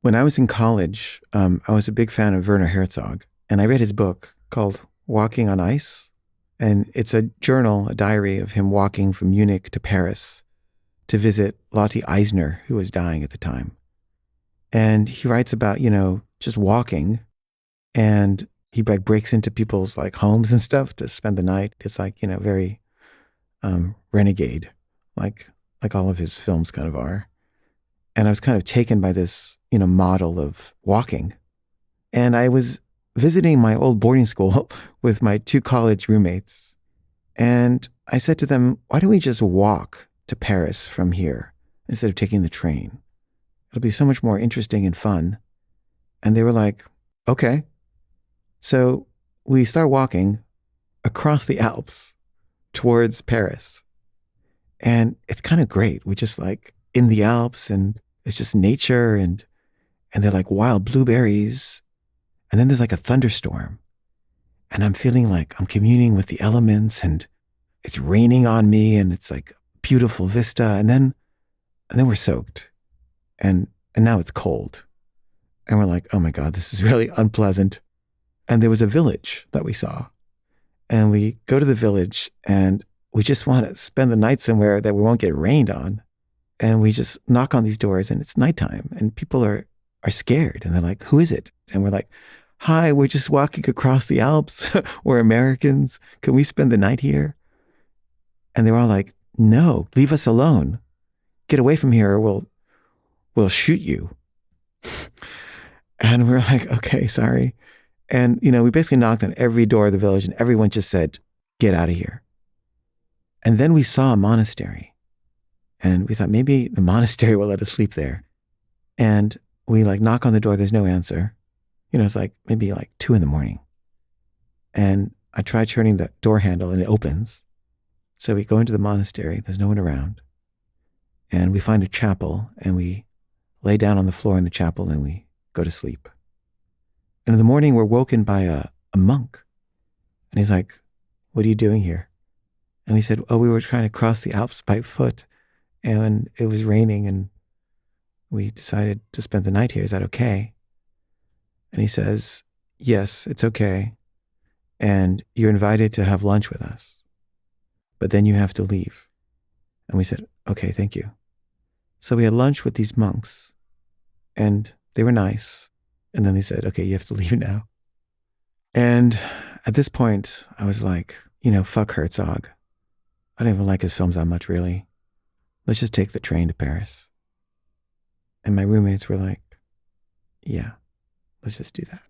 When I was in college, I was a big fan of Werner Herzog, and I read his book called Walking on Ice. And it's a journal, a diary of him walking from Munich to Paris to visit Lotte Eisner, who was dying at the time. And he writes about, just walking, and he like breaks into people's like homes and stuff to spend the night. It's like, very renegade, like like all of his films kind of are. And I was kind of taken by this, model of walking. And I was visiting my old boarding school with my two college roommates. And I said to them, why don't we just walk to Paris from here instead of taking the train? It'll be so much more interesting and fun. And they were like, okay. So we start walking across the Alps towards Paris. And it's kind of great. We just like in the Alps and it's just nature and they're like wild blueberries. And then there's like a thunderstorm. And I'm feeling like I'm communing with the elements and it's raining on me and it's like beautiful vista. And then we're soaked. And now it's cold. And we're like, oh my God, this is really unpleasant. And there was a village that we saw. And we go to the village and we just want to spend the night somewhere that we won't get rained on. And we just knock on these doors and it's nighttime and people are scared and they're like, who is it? And we're like, hi, we're just walking across the Alps. We're Americans. Can we spend the night here? And they were all like, no, leave us alone. Get away from here or we'll shoot you. And we're like, okay, sorry. And, we basically knocked on every door of the village and everyone just said, get out of here. And then we saw a monastery and we thought maybe the monastery will let us sleep there. And we like knock on the door. There's no answer. It's like maybe like 2 a.m. And I try turning the door handle and it opens. So we go into the monastery. There's no one around. And we find a chapel and we lay down on the floor in the chapel and we go to sleep. And in the morning, we're woken by a monk. And he's like, what are you doing here? And we said, oh, we were trying to cross the Alps by foot and it was raining and we decided to spend the night here. Is that okay? And he says, yes, it's okay. And you're invited to have lunch with us, but then you have to leave. And we said, okay, thank you. So we had lunch with these monks and they were nice. And then they said, okay, you have to leave now. And at this point, I was like, fuck Herzog. I don't even like his films that much, really. Let's just take the train to Paris. And my roommates were like, yeah, let's just do that.